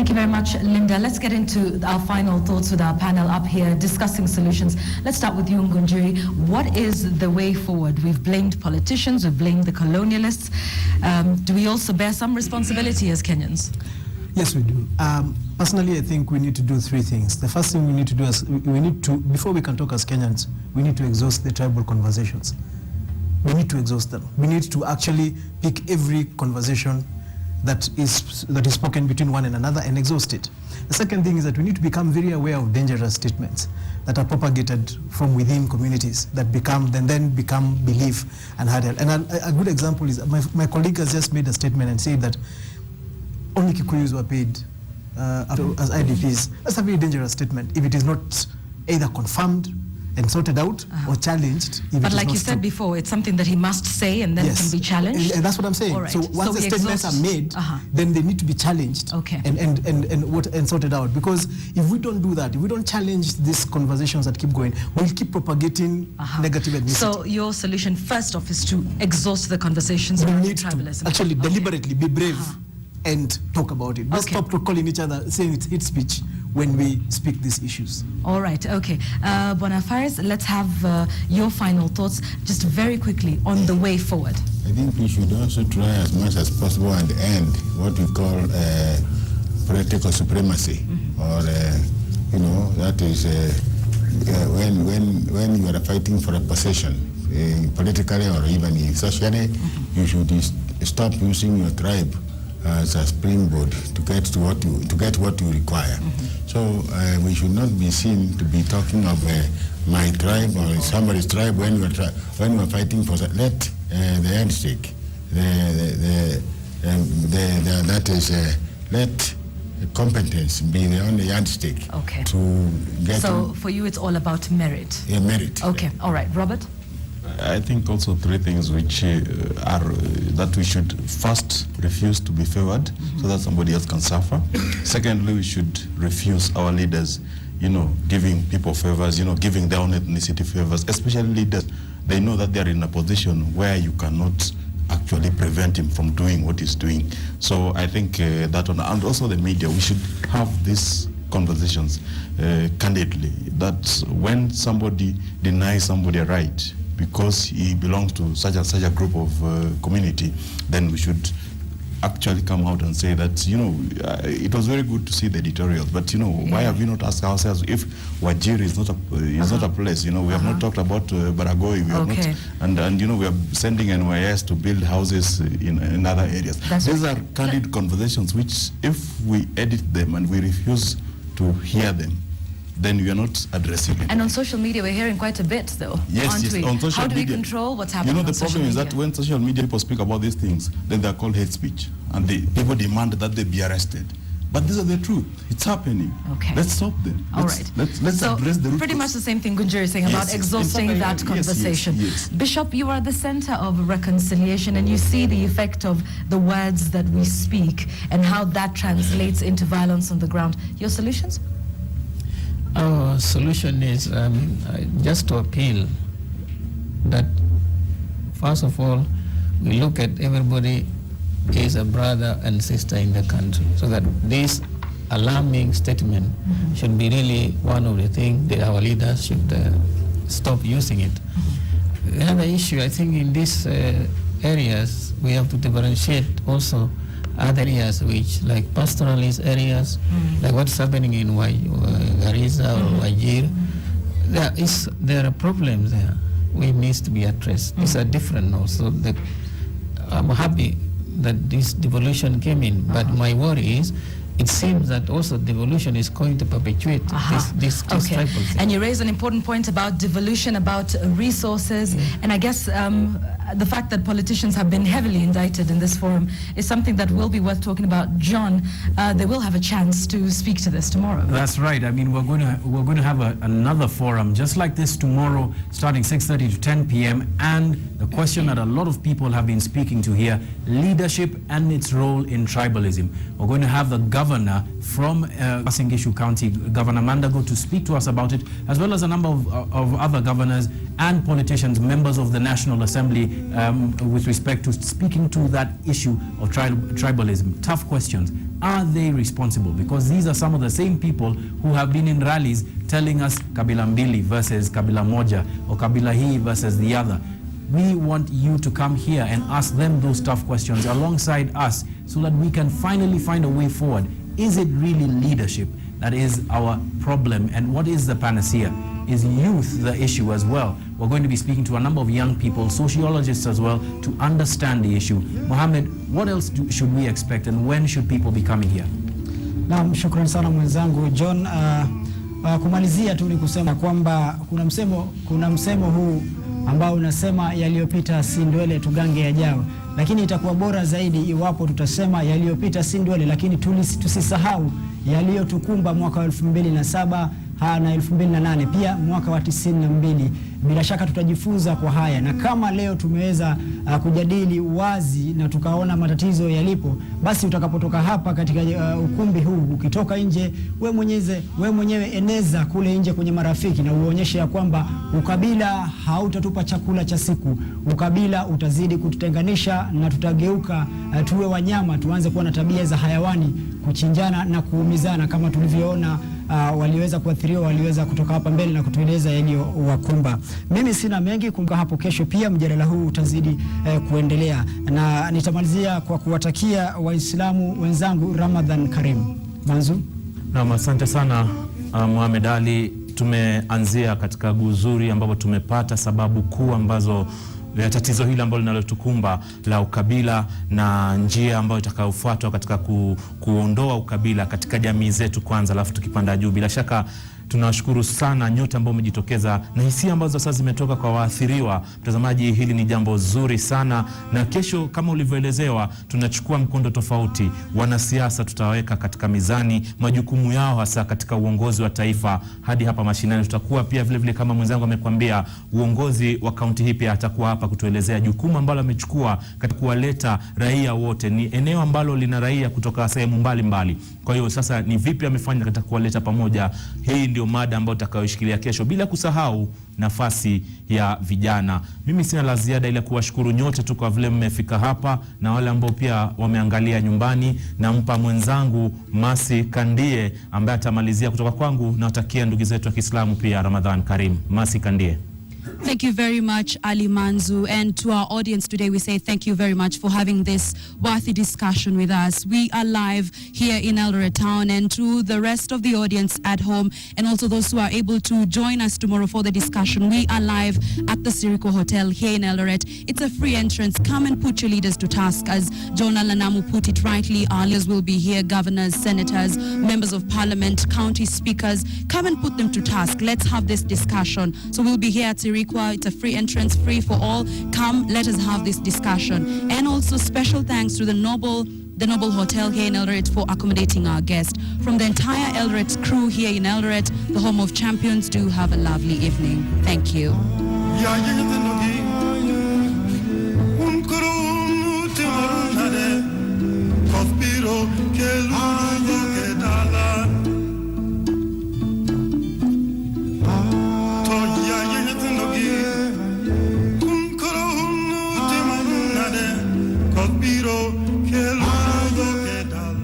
Thank you very much, Linda. Let's get into our final thoughts with our panel up here discussing solutions. Let's start with you, Ngunjiri. What is the way forward? We've blamed politicians, we've blamed the colonialists. Do we also bear some responsibility as Kenyans? Yes, we do. Personally, I think we need to do three things. The first thing we need to do is before we can talk as Kenyans, we need to exhaust the tribal conversations. We need to exhaust them. We need to actually pick every conversation that is spoken between one and another and exhaust it. The second thing is that we need to become very aware of dangerous statements that are propagated from within communities that then become belief and hurdle. And a good example is my colleague has just made a statement and said that only Kikuyus were paid as IDPs. That's a very dangerous statement if it is not either confirmed and sorted out or challenged. But like you said before, it's something that he must say and then can be challenged. And that's what I'm saying. Right. So once the statements are made, then they need to be challenged and sorted out. Because if we don't do that, if we don't challenge these conversations that keep going, we'll keep propagating negative ethnicity. So your solution first off is to exhaust the conversations around tribalism. To actually deliberately be brave and talk about it. Let's stop calling each other, saying it's hate speech when we speak these issues. All right, okay. Bwana Faris, let's have your final thoughts just very quickly on the way forward. I think we should also try as much as possible and end what we call political supremacy, or that is when you are fighting for a position, politically or even socially, you should stop using your tribe as a springboard to get what you require. So we should not be seen to be talking of my tribe or somebody's tribe when we are fighting for that. Let the end stake, let competence be the only yardstick to get. So for you, it's all about merit. Yeah, merit. Okay, all right, Robert. I think also three things which are that we should first refuse to be favored so that somebody else can suffer. Secondly, we should refuse our leaders, giving people favors, giving their own ethnicity favors, especially leaders. They know that they are in a position where you cannot actually prevent him from doing what he's doing. So I think that one, and also the media, we should have these conversations candidly, that when somebody denies somebody a right because he belongs to such and such a group of community, then we should actually come out and say that, it was very good to see the editorials, but, why have we not asked ourselves if Wajir is not a place, we have not talked about Baragoi, we have not, and we are sending NYS to build houses in other areas. These are candid conversations which, if we edit them and we refuse to hear them, then we are not addressing it. And on social media, we're hearing quite a bit, though. Yes, on social How do we control what's happening on social media? The problem is that when social media people speak about these things, then they're called hate speech. And people demand that they be arrested. But these are the truth. It's happening. Okay. Let's stop them. Let's address the root. Pretty much the same thing Ngunjiri is saying about exhausting that conversation. Yes. Bishop, you are at the center of reconciliation, and you see the effect of the words that we speak and how that translates into violence on the ground. Your solutions? Our solution is just to appeal that, first of all, we look at everybody as a brother and sister in the country, so that this alarming statement should be really one of the things that our leaders should stop using it. The other issue, I think, in these areas, we have to differentiate also other areas which, like pastoralist areas, like what's happening in Garissa or Wajir. There are problems there which needs to be addressed. These are different also. I'm happy that this devolution came in, but my worry is it seems that also devolution is going to perpetuate this tribal thing. And you raise an important point about devolution, about resources, and I guess the fact that politicians have been heavily indicted in this forum is something that will be worth talking about. John, they will have a chance to speak to this tomorrow. That's right. I mean, we're going to have another forum just like this tomorrow, starting 6:30 to 10 p.m. And the question that a lot of people have been speaking to here: leadership and its role in tribalism. We're going to have the government governor from Uasin Gishu County, Governor Mandago, to speak to us about it, as well as a number of other governors and politicians, members of the National Assembly, with respect to speaking to that issue of tribalism. Tough questions. Are they responsible? Because these are some of the same people who have been in rallies telling us Kabila Mbili versus Kabila Moja, or Kabila hii versus the other. We want you to come here and ask them those tough questions alongside us, so that we can finally find a way forward. Is it really leadership that is our problem? And what is the panacea? Is youth the issue as well? We're going to be speaking to a number of young people, sociologists as well, to understand the issue. Mohamed, what else should we expect, and when should people be coming here? Naam, shukrani sana mwenzangu John. Kumalizia tu ni kusema kwamba kuna msemo huu ambao unasema yaliyopita si ndwele tugange yajao, lakini itakuwa bora zaidi iwapo tutasema yaliyopita si ndwele, lakini tusisahau yaliyotukumba mwaka wa 2007 na 2008, pia mwaka wa 92. Bila shaka tutajifunza kwa haya, na kama leo tumeweza kujadili wazi na tukaona matatizo yalipo, basi utakapotoka hapa katika ukumbi huu, ukitoka nje, we mwenyewe eneza kule nje kwenye marafiki, na uonyeshe ya kwamba ukabila hautatupa chakula cha siku. Ukabila utazidi kututenganisha na tutageuka tuwe wanyama, tuanze kuwa na tabia za hayawani, kuchinjana na kuumizana kama tulivyoona waliweza kuathiriwa, waliweza kutoka hapa mbele na kutueleza yaliyowakumba. Mimi sina mengi, kumbuka hapo kesho pia mjadala huu utazidi kuendelea, na nitamalizia kwa kuwatakia Waislamu wenzangu Ramadhan Karim. Manzu. Naam, asante sana Mohamed Ali. Tumeanzia katika guzuri ambapo tumepata sababu kuu ambazo ya tatizo hili ambalo linalotukumba la ukabila, na njia ambayo itakayofuatwa katika kuondoa ukabila katika jamii zetu kwanza, alafu tukipanda juu. Bila shaka tunawashukuru sana nyote ambao umejitokeza na hisia ambazo sasa zimetoka kwa waathiriwa. Mtazamaji, hili ni jambo zuri sana, na kesho kama ulivyoelezewa tunachukua mkondo tofauti. Wanasiasa tutaweka katika mizani majukumu yao hasa katika uongozi wa taifa hadi hapa mashinani. Tutakuwa pia vile vile kama mwenzangu amekwambia, uongozi wa kaunti hii pia atakuwa hapa kutuelezea jukumu ambalo amechukua katika kuwaleta raia wote. Ni eneo ambalo lina raia kutoka sehemu mbalimbali. Kwa hiyo sasa ni vipi amefanya katika kuwaleta pamoja? Hii ndio mada ambayo tutakayoshikilia kesho, bila kusahau nafasi ya vijana. Mimi sina la ziada ila kuwashukuru nyote tu kwa vile mmefika hapa, na wale ambao pia wameangalia nyumbani. Nampa mwenzangu Masi Kandie ambaye atamalizia kutoka kwangu, na watakia ndugu zetu wa Kiislamu pia Ramadhan Karim. Masi Kandie. Thank you very much, Ali Manzu. And to our audience today, we say thank you very much for having this worthy discussion with us. We are live here in Eldoret Town, and to the rest of the audience at home, and also those who are able to join us tomorrow for the discussion, we are live at the Siriko Hotel here in Eldoret. It's a free entrance. Come and put your leaders to task. As Jonah Lanamu put it rightly, our leaders will be here: governors, senators, members of parliament, county speakers. Come and put them to task. Let's have this discussion. So we'll be here at Siriko. It's a free entrance, free for all. Come, let us have this discussion. And also special thanks to the Noble Hotel here in Eldoret for accommodating our guest. From the entire Eldoret crew here in Eldoret, the home of champions, do have a lovely evening. Thank you.